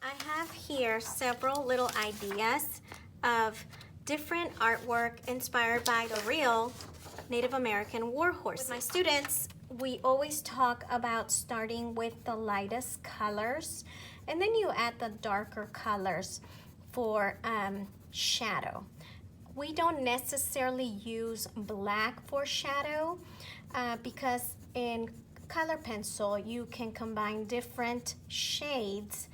I have here several little ideas of different artwork inspired by the real Native American war horse. With my students, we always talk about starting with the lightest colors, and then you add the darker colors for shadow. We don't necessarily use black for shadow because in color pencil you can combine different shades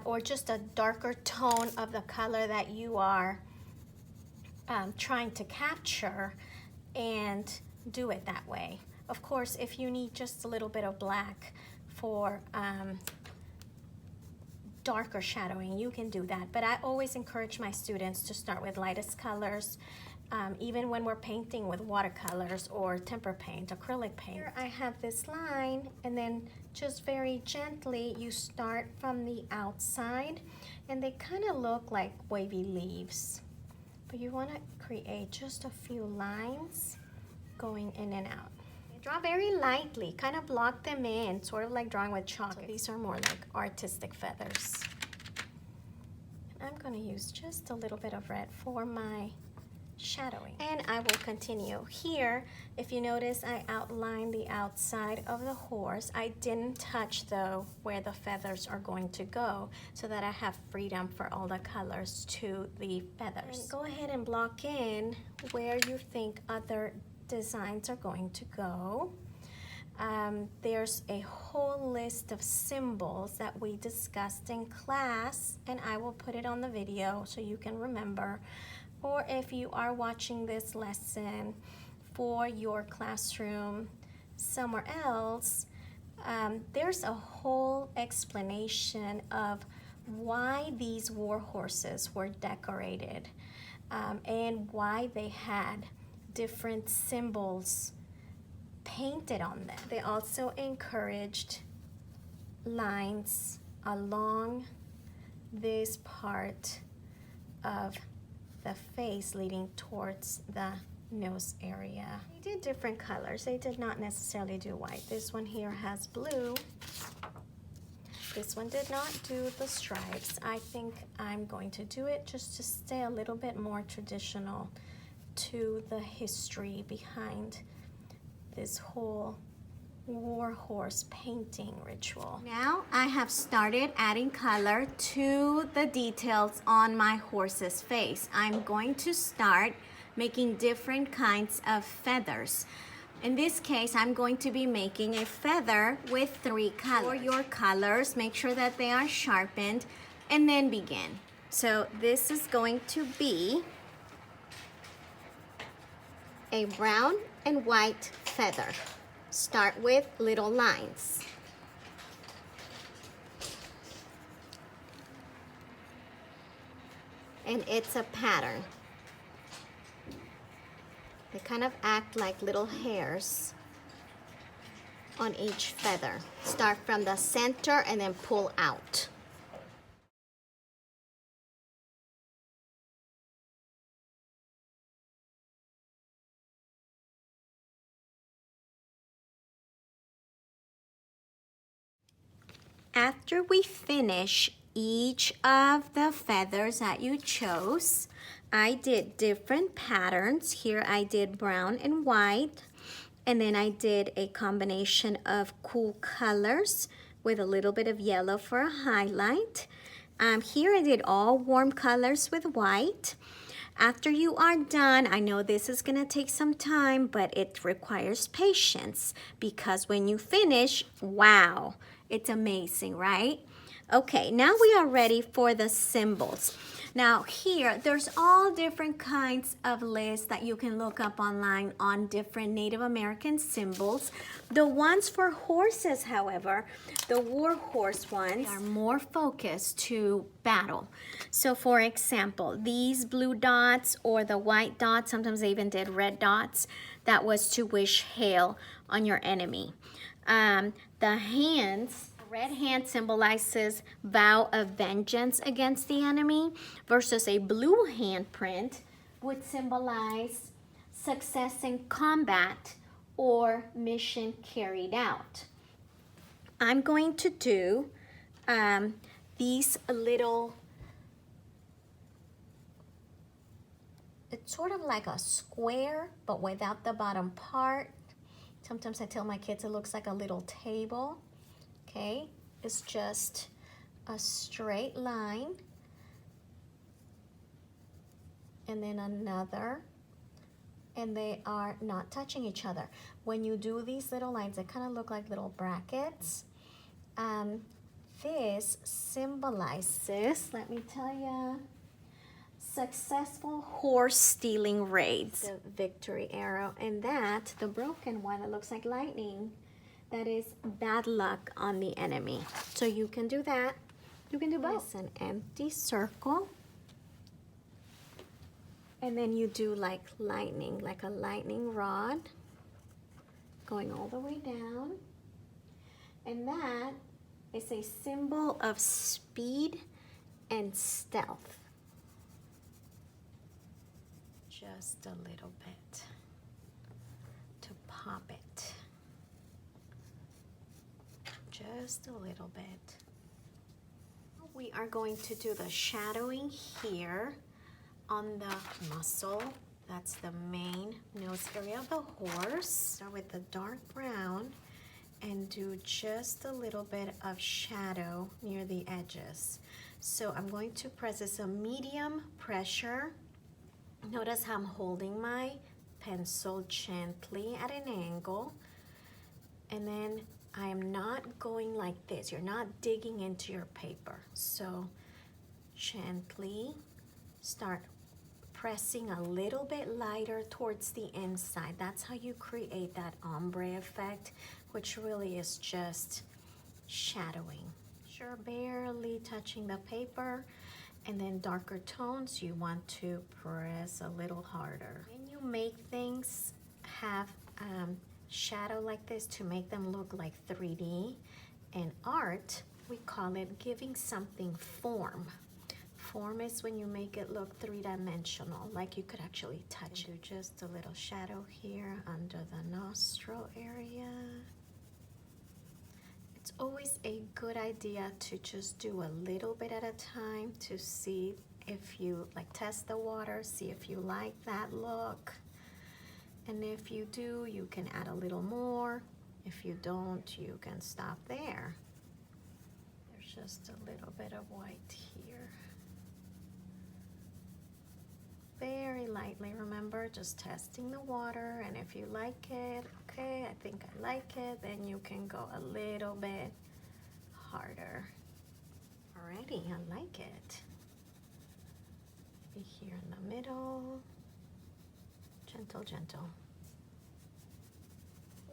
or just a darker tone of the color that you are trying to capture and do it that way. Of course, if you need just a little bit of black for darker shadowing, you can do that. But I always encourage my students to start with lightest colors, even when we're painting with watercolors or tempera paint, acrylic paint. Here I have this line, and then just very gently you start from the outside, and they kind of look like wavy leaves. But you want to create just a few lines going in and out. Draw very lightly, kind of block them in, sort of like drawing with chalk. So these are more like artistic feathers. And I'm going to use just a little bit of red for my shadowing. And I will continue. Here, if you notice, I outlined the outside of the horse. I didn't touch, though, where the feathers are going to go, so that I have freedom for all the colors to the feathers. And go ahead and block in where you think other designs are going to go. There's a whole list of symbols that we discussed in class, and I will put it on the video so you can remember. Or if you are watching this lesson for your classroom somewhere else, there's a whole explanation of why these war horses were decorated and why they had different symbols painted on them. They also encouraged lines along this part of the face leading towards the nose area. They did different colors. They did not necessarily do white. This one here has blue. This one did not do the stripes. I think I'm going to do it just to stay a little bit more traditional to the history behind this whole war horse painting ritual. Now I have started adding color to the details on my horse's face. I'm going to start making different kinds of feathers. In this case, I'm going to be making a feather with 3 colors. For your colors, make sure that they are sharpened and then begin. So this is going to be a brown and white feather. Start with little lines. And it's a pattern. They kind of act like little hairs on each feather. Start from the center and then pull out. After we finish each of the feathers that you chose, I did different patterns. Here I did brown and white, and then I did a combination of cool colors with a little bit of yellow for a highlight. Here I did all warm colors with white. After you are done, I know this is gonna take some time, but it requires patience because when you finish, wow, it's amazing, right? Okay, now we are ready for the symbols. Now here, there's all different kinds of lists that you can look up online on different Native American symbols. The ones for horses, however, the war horse ones are more focused to battle. So for example, these blue dots or the white dots, sometimes they even did red dots, that was to wish hail on your enemy. The hands, red hand symbolizes vow of vengeance against the enemy versus a blue handprint would symbolize success in combat or mission carried out. I'm going to do these little, it's sort of like a square, but without the bottom part. Sometimes I tell my kids it looks like a little table, okay? It's just a straight line, and then another, and they are not touching each other. When you do these little lines, they kind of look like little brackets. This symbolizes, let me tell you, successful horse stealing raids. The victory arrow, and that, the broken one, it looks like lightning, that is bad luck on the enemy. So you can do that. You can do both. It's an empty circle. And then you do like lightning, like a lightning rod going all the way down. And that is a symbol of speed and stealth. Just a little bit to pop it. Just a little bit. We are going to do the shadowing here on the muscle. That's the main nose area of the horse. Start with the dark brown and do just a little bit of shadow near the edges. So I'm going to press this a medium pressure. Notice how I'm holding my pencil gently at an angle, and then I am not going like this. You're not digging into your paper. So gently start pressing a little bit lighter towards the inside. That's how you create that ombre effect, which really is just shadowing. Sure, barely touching the paper. And then darker tones, you want to press a little harder. When you make things have shadow like this to make them look like 3D, in art, we call it giving something form. Form is when you make it look three-dimensional, like you could actually touch it. Just a little shadow here under the nostril area. It's always a good idea to just do a little bit at a time to see if you like test the water, see if you like that look. And if you do, you can add a little more. If you don't, you can stop there. There's just a little bit of white here. Very lightly, remember, just testing the water, and if you like it, okay, I think I like it, then you can go a little bit harder. Alrighty, I like it. Be here in the middle. Gentle, gentle.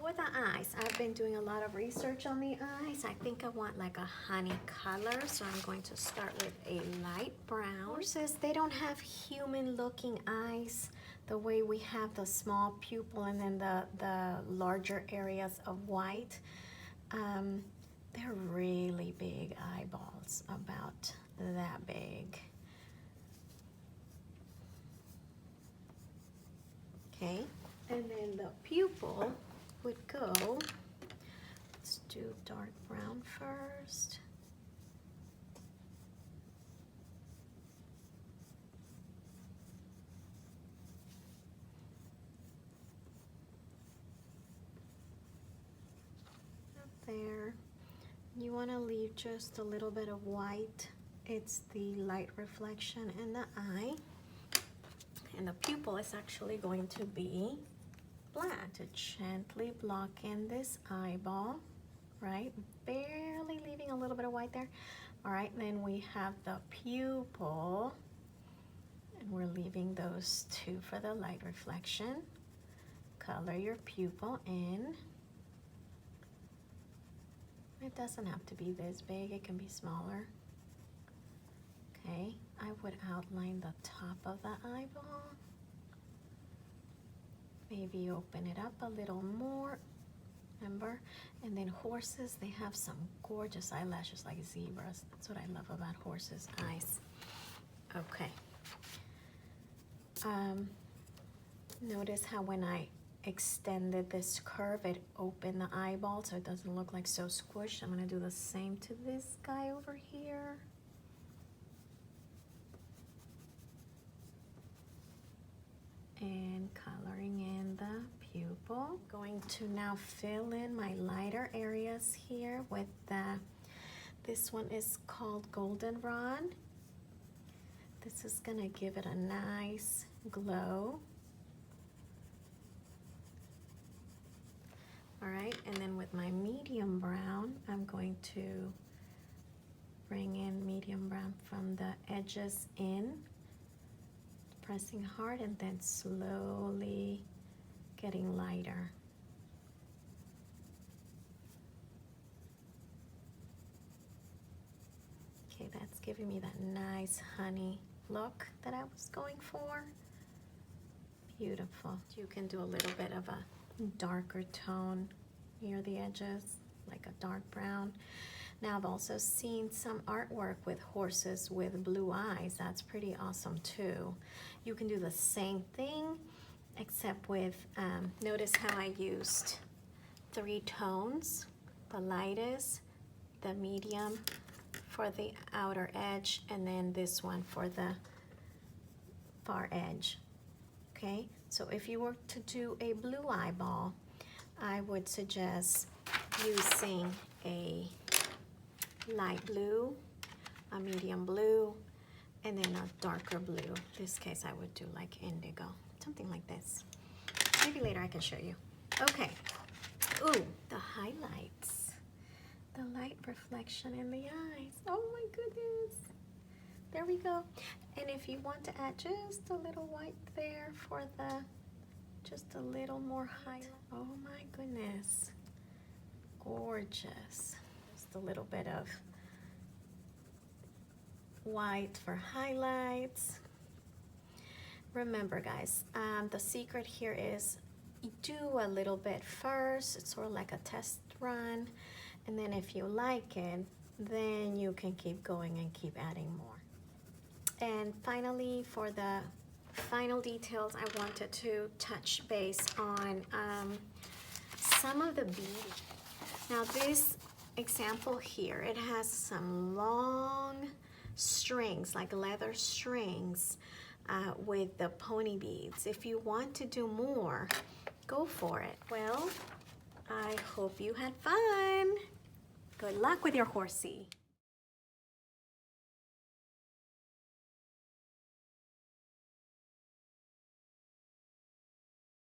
For the eyes, I've been doing a lot of research on the eyes. I think I want like a honey color, so I'm going to start with a light brown. Horses, they don't have human looking eyes the way we have the small pupil and then the larger areas of white. They're really big eyeballs, about that big. Okay, and then the pupil would go, let's do dark brown first. Up there. You want to leave just a little bit of white. It's the light reflection in the eye. And the pupil is actually going to be black. To gently block in this eyeball, right? Barely leaving a little bit of white there. All right, then we have the pupil, and we're leaving those two for the light reflection. Color your pupil in. It doesn't have to be this big, it can be smaller. Okay, I would outline the top of the eyeball. Maybe open it up a little more, remember? And then horses, they have some gorgeous eyelashes like zebras. That's what I love about horses' eyes. Okay. Notice how when I extended this curve, it opened the eyeball so it doesn't look like so squished. I'm gonna do the same to this guy over here. to now fill in my lighter areas here with this one is called Goldenrod. This is gonna give it a nice glow. All right, and then with my medium brown, I'm going to bring in medium brown from the edges in, pressing hard and then slowly getting lighter. Okay, that's giving me that nice honey look that I was going for. Beautiful. You can do a little bit of a darker tone near the edges, like a dark brown. Now I've also seen some artwork with horses with blue eyes. That's pretty awesome too. You can do the same thing, except with, notice how I used 3 tones, the lightest, the medium for the outer edge, and then this one for the far edge. Okay, so if you were to do a blue eyeball, I would suggest using a light blue, a medium blue, and then a darker blue. In this case, I would do like indigo, something like this. Maybe later I can show you. Okay, ooh, the highlights. The light reflection in the eyes. Oh my goodness. There we go. And if you want to add just a little white there for just a little more highlight. Oh my goodness. Gorgeous. Just a little bit of white for highlights. Remember guys, the secret here is you do a little bit first. It's sort of like a test run. And then if you like it, then you can keep going and keep adding more. And finally, for the final details, I wanted to touch base on some of the beads. Now this example here, it has some long strings, like leather strings with the pony beads. If you want to do more, go for it. Well, I hope you had fun. Good luck with your horsey.